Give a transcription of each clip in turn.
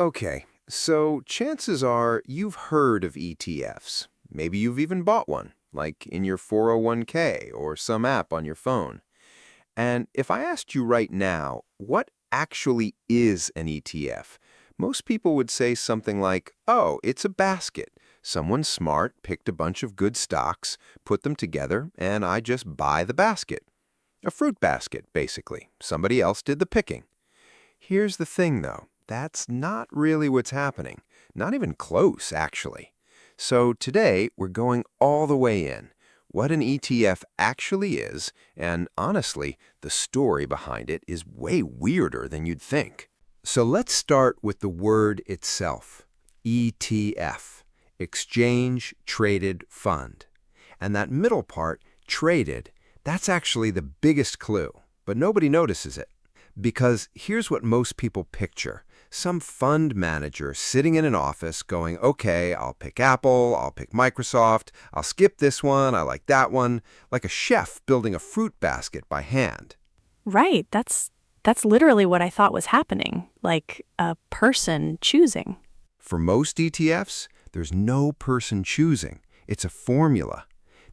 Okay, so chances are you've heard of ETFs. Maybe you've even bought one, like in your 401k or some app on your phone. And if I asked you right now, what actually is an ETF? Most people would say something like, oh, it's a basket. Someone smart picked a bunch of good stocks, put them together, and I just buy the basket. A fruit basket, basically. Somebody else did the picking. Here's the thing, though. That's not really what's happening. Not even close, actually. So today, we're going all the way in. What an ETF actually is, and honestly, the story behind it is way weirder than you'd think. So let's start with the word itself. ETF, Exchange Traded Fund. And that middle part, traded, that's actually the biggest clue, but nobody notices it. Because here's what most people picture. Some fund manager sitting in an office going, okay, I'll pick Apple, I'll pick Microsoft, I'll skip this one, I like that one, like a chef building a fruit basket by hand. Right, that's literally what I thought was happening, like a person choosing. For most ETFs, there's no person choosing. It's a formula.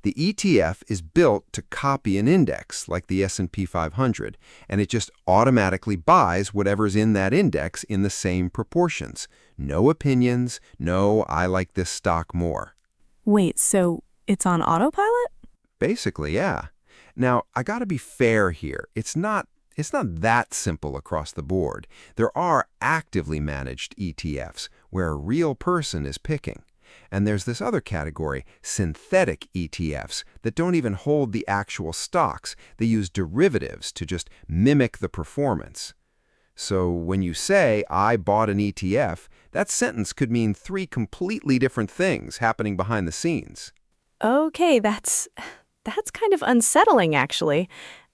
The ETF is built to copy an index, like the S&P 500, and it just automatically buys whatever's in that index in the same proportions. No opinions, no I like this stock more. Wait, so it's on autopilot? Basically, yeah. Now, I gotta be fair here. It's not that simple across the board. There are actively managed ETFs where a real person is picking. And there's this other category, synthetic ETFs, that don't even hold the actual stocks. They use derivatives to just mimic the performance. So when you say, I bought an ETF, that sentence could mean three completely different things happening behind the scenes. Okay, that's kind of unsettling, actually.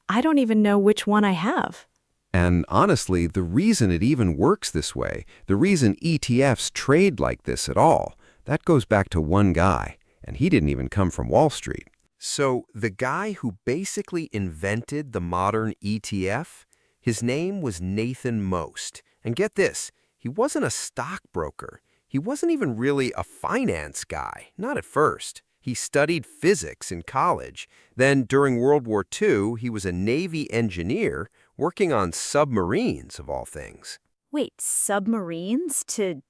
I don't even know which one I have. And honestly, the reason it even works this way, the reason ETFs trade like this at all, that goes back to one guy, and he didn't even come from Wall Street. So the guy who basically invented the modern ETF, his name was Nathan Most. And get this, he wasn't a stockbroker. He wasn't even really a finance guy, not at first. He studied physics in college. Then during World War II, he was a Navy engineer working on submarines, of all things. Wait, submarines to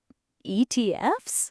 ETFs?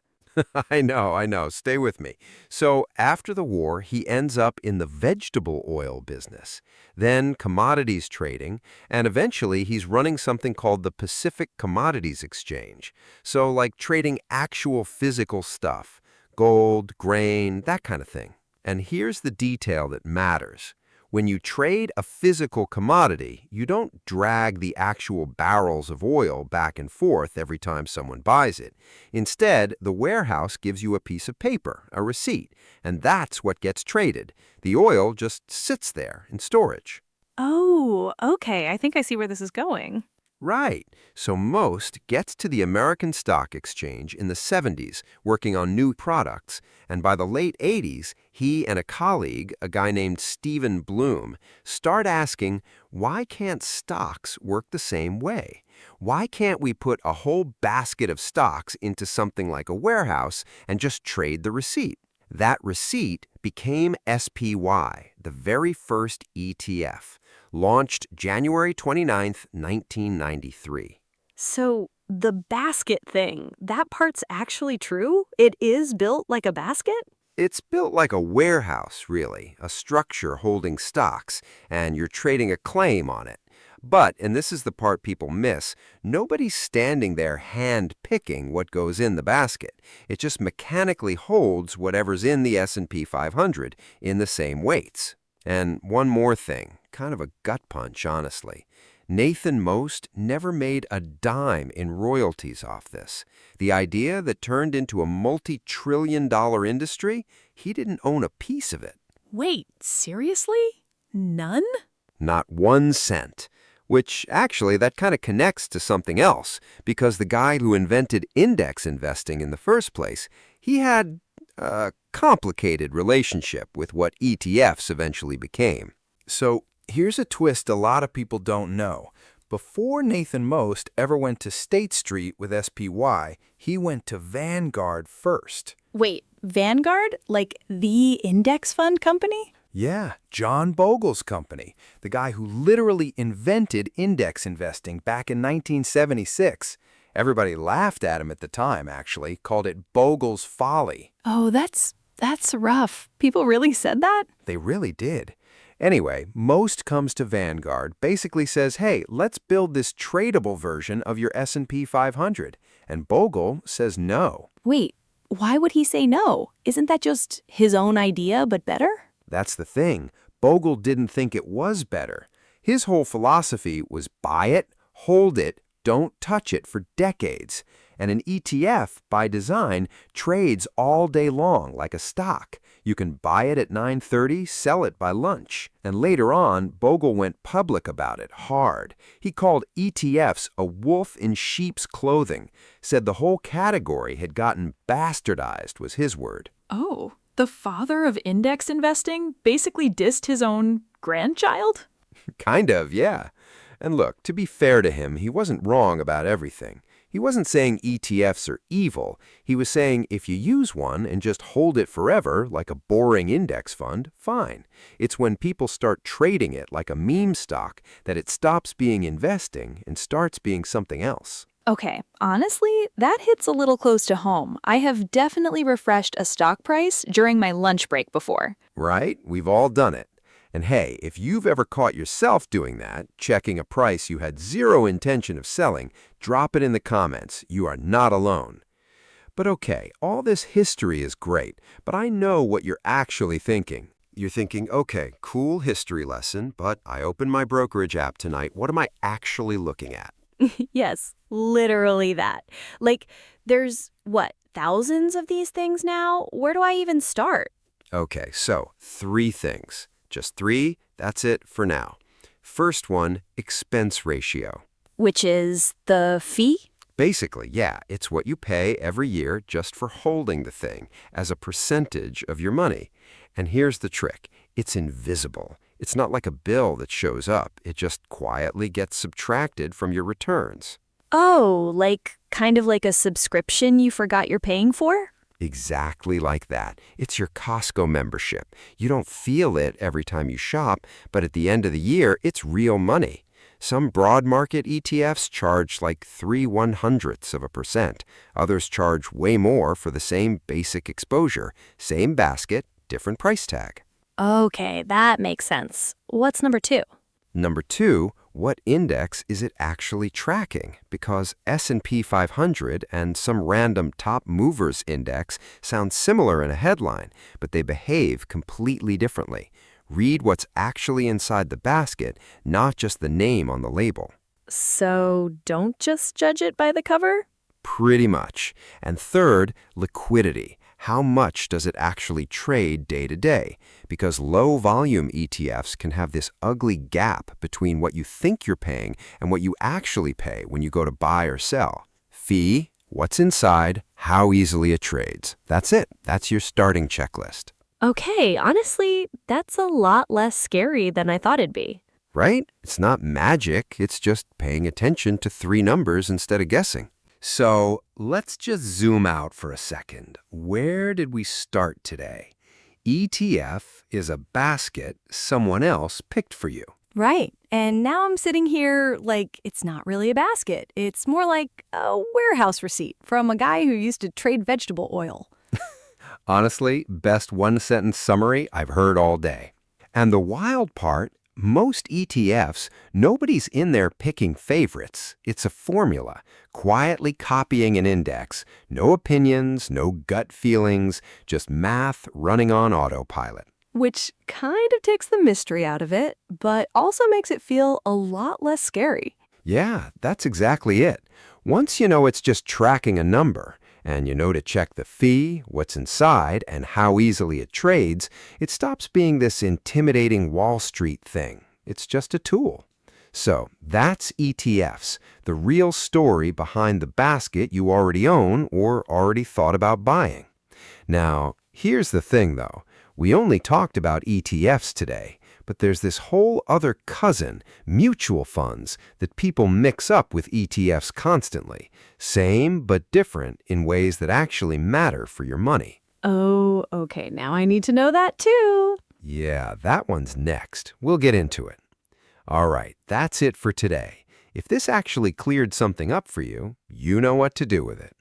I know. Stay with me. So after the war, he ends up in the vegetable oil business, then commodities trading, and eventually he's running something called the Pacific Commodities Exchange. So like trading actual physical stuff, gold, grain, that kind of thing. And here's the detail that matters. When you trade a physical commodity, you don't drag the actual barrels of oil back and forth every time someone buys it. Instead, the warehouse gives you a piece of paper, a receipt, and that's what gets traded. The oil just sits there in storage. Oh, okay, I think I see where this is going. Right. So Most gets to the American Stock Exchange in the 70s working on new products, and by the late 80s, he and a colleague, a guy named Stephen Bloom, start asking, why can't stocks work the same way? Why can't we put a whole basket of stocks into something like a warehouse and just trade the receipt? That receipt became SPY, the very first ETF. Launched January 29th, 1993. So the basket thing, that part's actually true? It is built like a basket? It's built like a warehouse, really, a structure holding stocks, and you're trading a claim on it. But, and this is the part people miss, nobody's standing there hand-picking what goes in the basket. It just mechanically holds whatever's in the S&P 500 in the same weights. And one more thing, kind of a gut punch, honestly. Nathan Most never made a dime in royalties off this. The idea that turned into a multi-trillion-dollar industry, he didn't own a piece of it. Wait, seriously? None? Not 1 cent. Which, actually, that kind of connects to something else, because the guy who invented index investing in the first place, he had a complicated relationship with what ETFs eventually became. So here's a twist a lot of people don't know. Before Nathan Most ever went to State Street with SPY, he went to Vanguard first. Wait, Vanguard? Like the index fund company? Yeah, John Bogle's company, the guy who literally invented index investing back in 1976. Everybody laughed at him at the time, actually, called it Bogle's folly. Oh, that's rough. People really said that? They really did. Anyway, Most comes to Vanguard, basically says, hey, let's build this tradable version of your S&P 500. And Bogle says no. Wait, why would he say no? Isn't that just his own idea, but better? That's the thing. Bogle didn't think it was better. His whole philosophy was buy it, hold it, don't touch it for decades. And an ETF, by design, trades all day long like a stock. You can buy it at 9:30, sell it by lunch. And later on, Bogle went public about it, hard. He called ETFs a wolf in sheep's clothing, said the whole category had gotten bastardized, was his word. Oh, the father of index investing basically dissed his own grandchild? Kind of, yeah. And look, to be fair to him, he wasn't wrong about everything. He wasn't saying ETFs are evil. He was saying if you use one and just hold it forever, like a boring index fund, fine. It's when people start trading it like a meme stock that it stops being investing and starts being something else. Okay, honestly, that hits a little close to home. I have definitely refreshed a stock price during my lunch break before. Right? We've all done it. And hey, if you've ever caught yourself doing that, checking a price you had zero intention of selling, drop it in the comments. You are not alone. But okay, all this history is great, but I know what you're actually thinking. You're thinking, okay, cool history lesson, but I opened my brokerage app tonight. What am I actually looking at? Yes, literally that. Like, there's, thousands of these things now? Where do I even start? Okay, so 3 things. Just 3, that's it for now. First one, expense ratio. Which is the fee? Basically, yeah, it's what you pay every year just for holding the thing as a percentage of your money. And here's the trick. It's invisible. It's not like a bill that shows up. It just quietly gets subtracted from your returns. Oh, kind of like a subscription you forgot you're paying for? Exactly like that. It's your Costco membership. You don't feel it every time you shop, but at the end of the year, it's real money. Some broad market ETFs charge like 0.03%. Others charge way more for the same basic exposure. Same basket, different price tag. Okay, that makes sense. What's number 2? Number 2, what index is it actually tracking? Because S&P 500 and some random top movers index sound similar in a headline, but they behave completely differently. Read what's actually inside the basket, not just the name on the label. So don't just judge it by the cover? Pretty much. And third, liquidity. How much does it actually trade day to day? Because low-volume ETFs can have this ugly gap between what you think you're paying and what you actually pay when you go to buy or sell. Fee, what's inside, how easily it trades. That's it. That's your starting checklist. Okay, honestly, that's a lot less scary than I thought it'd be. Right? It's not magic. It's just paying attention to 3 numbers instead of guessing. So let's just zoom out for a second. Where did we start today? ETF is a basket someone else picked for you. Right. And now I'm sitting here like it's not really a basket. It's more like a warehouse receipt from a guy who used to trade vegetable oil. Honestly, best one-sentence summary I've heard all day. And the wild part, most ETFs, nobody's in there picking favorites. It's a formula, quietly copying an index. No opinions, no gut feelings, just math running on autopilot. Which kind of takes the mystery out of it, but also makes it feel a lot less scary. Yeah, that's exactly it. Once you know it's just tracking a number, and you know to check the fee, what's inside, and how easily it trades, it stops being this intimidating Wall Street thing. It's just a tool. So that's ETFs, the real story behind the basket you already own or already thought about buying. Now, here's the thing though. We only talked about ETFs today, But there's this whole other cousin, mutual funds, that people mix up with ETFs constantly. Same but different in ways that actually matter for your money. Oh, okay. Now I need to know that too. Yeah, that one's next. We'll get into it. All right, that's it for today. If this actually cleared something up for you, you know what to do with it.